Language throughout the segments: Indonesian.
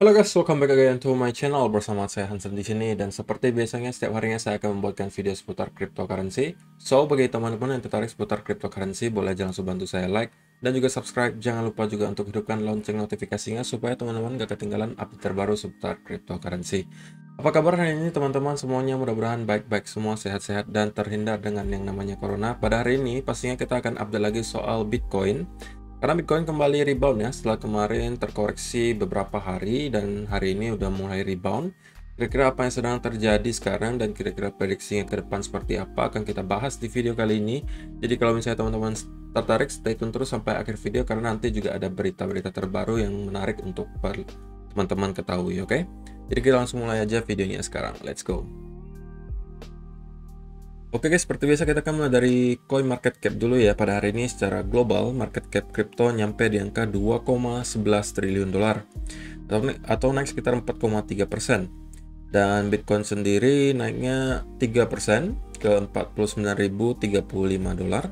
Halo guys, welcome back again to my channel. Bersama saya Hansen di sini, dan seperti biasanya setiap harinya saya akan membuatkan video seputar cryptocurrency. So, bagi teman-teman yang tertarik seputar cryptocurrency, boleh jangan lupa bantu saya like dan juga subscribe. Jangan lupa juga untuk hidupkan lonceng notifikasinya supaya teman-teman gak ketinggalan update terbaru seputar cryptocurrency. Apa kabar hari ini teman-teman semuanya? Mudah-mudahan baik-baik semua, sehat-sehat dan terhindar dengan yang namanya corona. Pada hari ini pastinya kita akan update lagi soal Bitcoin. Karena Bitcoin kembali rebound ya, setelah kemarin terkoreksi beberapa hari dan hari ini udah mulai rebound. Kira-kira apa yang sedang terjadi sekarang dan kira-kira prediksinya ke depan seperti apa akan kita bahas di video kali ini. Jadi kalau misalnya teman-teman tertarik, stay tune terus sampai akhir video karena nanti juga ada berita-berita terbaru yang menarik untuk teman-teman ketahui, oke? Jadi kita langsung mulai aja videonya sekarang. Let's go. Oke guys, seperti biasa kita akan mulai dari coin market cap dulu ya. Pada hari ini secara global market cap kripto nyampe di angka 2,11 triliun dolar atau naik sekitar 4,3%. Dan Bitcoin sendiri naiknya 3% ke 49.035 dolar.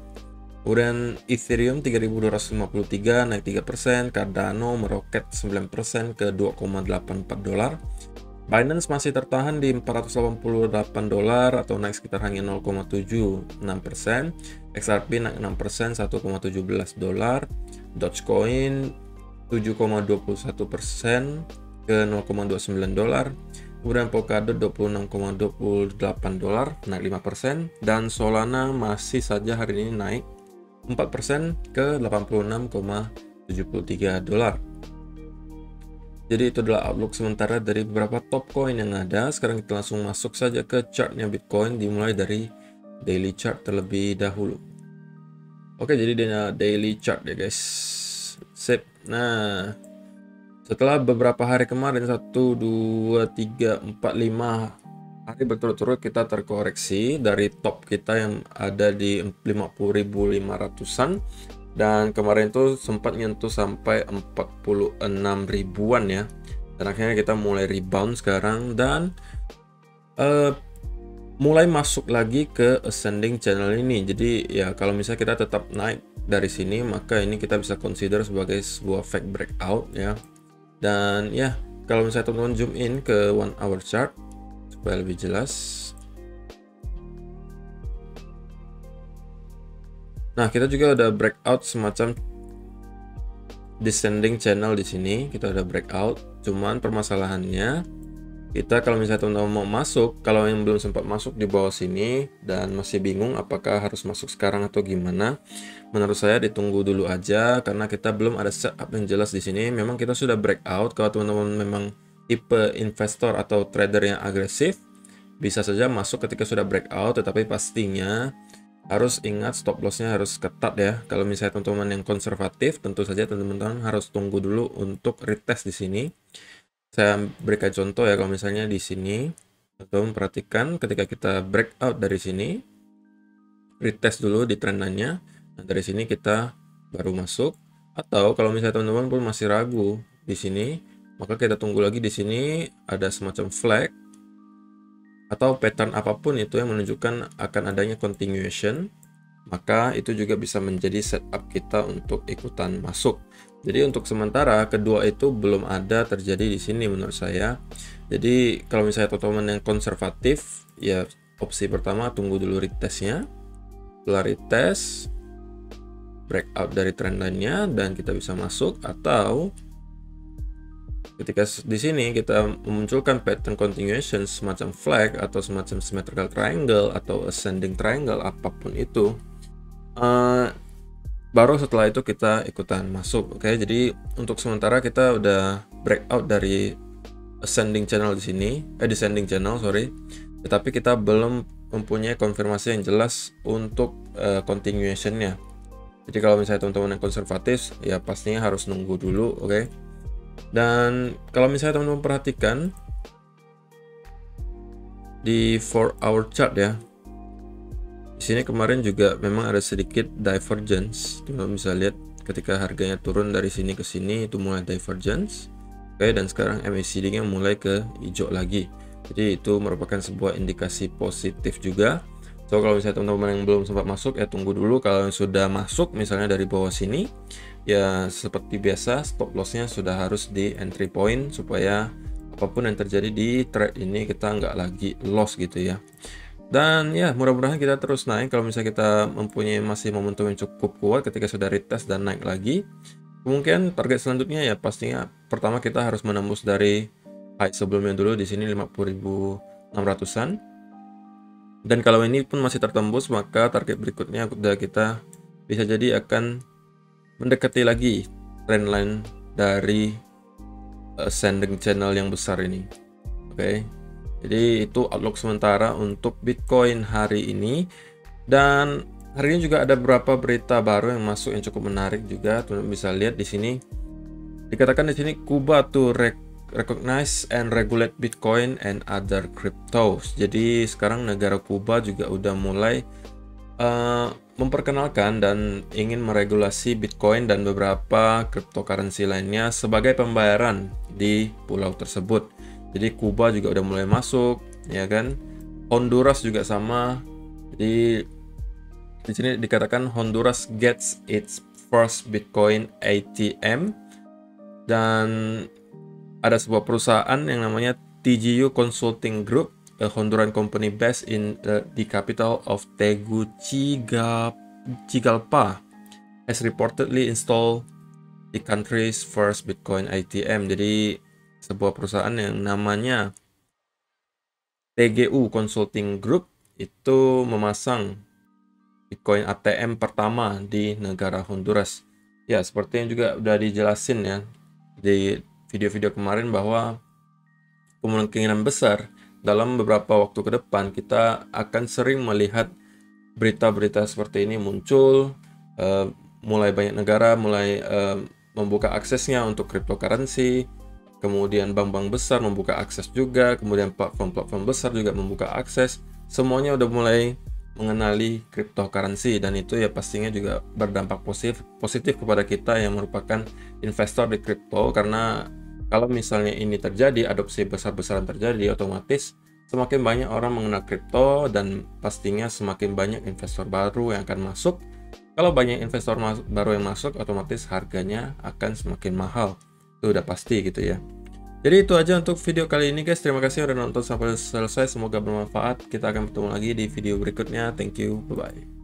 Kemudian Ethereum 3.253 naik 3%, Cardano meroket 9% ke 2,84 dolar. Binance masih tertahan di 488 dolar atau naik sekitar hanya 0,76%. XRP naik 6%, 1,17 dolar. Dogecoin 7,21% ke 0,29 dolar. Kemudian Polkadot 26,28 dolar, naik 5%. Dan Solana masih saja hari ini naik 4% ke 86,73 dolar. Jadi itu adalah outlook sementara dari beberapa top coin yang ada. Sekarang kita langsung masuk saja ke chartnya Bitcoin, dimulai dari daily chart terlebih dahulu. Oke, jadi daily chart ya guys. Sip. Nah, setelah beberapa hari kemarin 1, 2, 3, 4, 5 hari berturut-turut kita terkoreksi dari top kita yang ada di 50.500-an. Dan kemarin itu sempat nyentuh sampai 46 ribuan ya. Dan akhirnya kita mulai rebound sekarang dan mulai masuk lagi ke ascending channel ini. Jadi ya kalau misalnya kita tetap naik dari sini, maka ini kita bisa consider sebagai sebuah fake breakout ya. Dan ya kalau misalnya teman-teman zoom in ke 1 hour chart supaya lebih jelas. Nah, kita juga udah breakout semacam descending channel di sini. Kita udah breakout. Cuman permasalahannya kita kalau misalnya teman-teman mau masuk, kalau yang belum sempat masuk di bawah sini dan masih bingung apakah harus masuk sekarang atau gimana, menurut saya ditunggu dulu aja karena kita belum ada setup yang jelas di sini. Memang kita sudah breakout. Kalau teman-teman memang tipe investor atau trader yang agresif, bisa saja masuk ketika sudah breakout, tetapi pastinya harus ingat stop lossnya harus ketat ya. Kalau misalnya teman-teman yang konservatif, tentu saja teman-teman harus tunggu dulu untuk retest di sini. Saya berikan contoh ya, kalau misalnya di sini teman-teman perhatikan ketika kita breakout dari sini, retest dulu di trend line-nya. Nah, dari sini kita baru masuk. Atau kalau misalnya teman-teman pun masih ragu di sini, maka kita tunggu lagi di sini ada semacam flag atau pattern apapun itu yang menunjukkan akan adanya continuation, maka itu juga bisa menjadi setup kita untuk ikutan masuk. Jadi untuk sementara kedua itu belum ada terjadi di sini menurut saya. Jadi kalau misalnya teman-teman yang konservatif, ya opsi pertama tunggu dulu retestnya. Setelah retest, breakout dari trend line-nya dan kita bisa masuk, atau ketika di sini kita memunculkan pattern continuation semacam flag atau semacam symmetrical triangle atau ascending triangle apapun itu, baru setelah itu kita ikutan masuk. Oke, jadi untuk sementara kita udah breakout dari ascending channel di sini, descending channel sorry, tetapi kita belum mempunyai konfirmasi yang jelas untuk continuationnya. Jadi kalau misalnya teman-teman yang konservatif, ya pastinya harus nunggu dulu, oke. Dan kalau misalnya teman-teman perhatikan di 4 hour chart ya, di sini kemarin juga memang ada sedikit divergence. Teman-teman bisa lihat ketika harganya turun dari sini ke sini itu mulai divergence. Oke, dan sekarang MACD-nya mulai ke hijau lagi. Jadi itu merupakan sebuah indikasi positif juga. So kalau misalnya teman-teman yang belum sempat masuk ya tunggu dulu. Kalau yang sudah masuk misalnya dari bawah sini ya seperti biasa stop lossnya sudah harus di entry point supaya apapun yang terjadi di trade ini kita nggak lagi loss gitu ya. Dan ya mudah-mudahan kita terus naik kalau misalnya kita mempunyai masih momentum yang cukup kuat ketika sudah retest dan naik lagi. Kemungkinan target selanjutnya ya pastinya pertama kita harus menembus dari high sebelumnya dulu di sini 50.600-an. Dan kalau ini pun masih tertembus maka target berikutnya udah kita bisa jadi akan mendekati lagi trendline dari ascending channel yang besar ini. Oke. Jadi itu outlook sementara untuk Bitcoin hari ini. Dan hari ini juga ada beberapa berita baru yang masuk yang cukup menarik juga. Teman-teman bisa lihat di sini. Dikatakan di sini Kuba to recognize and regulate Bitcoin and other cryptos. Jadi sekarang negara Kuba juga udah mulai memperkenalkan dan ingin meregulasi Bitcoin dan beberapa cryptocurrency lainnya sebagai pembayaran di pulau tersebut. Jadi Kuba juga udah mulai masuk, ya kan? Honduras juga sama. Jadi di sini dikatakan Honduras gets its first Bitcoin ATM, dan ada sebuah perusahaan yang namanya TGU Consulting Group, a Honduran company based in the capital of Tegucigalpa, has reportedly installed the country's first Bitcoin ATM. Jadi sebuah perusahaan yang namanya TGU Consulting Group itu memasang Bitcoin ATM pertama di negara Honduras. Ya, seperti yang juga udah dijelasin ya di video-video kemarin bahwa kemungkinan besar dalam beberapa waktu ke depan kita akan sering melihat berita-berita seperti ini muncul. Mulai banyak negara mulai membuka aksesnya untuk cryptocurrency. Kemudian bank-bank besar membuka akses juga, kemudian platform-platform besar juga membuka akses. Semuanya udah mulai mengenali cryptocurrency, dan itu ya pastinya juga berdampak positif kepada kita yang merupakan investor di crypto, karena kalau misalnya ini terjadi, adopsi besar-besaran terjadi, otomatis semakin banyak orang mengenal crypto dan pastinya semakin banyak investor baru yang akan masuk. Kalau banyak investor baru yang masuk, otomatis harganya akan semakin mahal. Itu udah pasti gitu ya. Jadi itu aja untuk video kali ini guys. Terima kasih udah nonton sampai selesai. Semoga bermanfaat. Kita akan bertemu lagi di video berikutnya. Thank you. Bye-bye.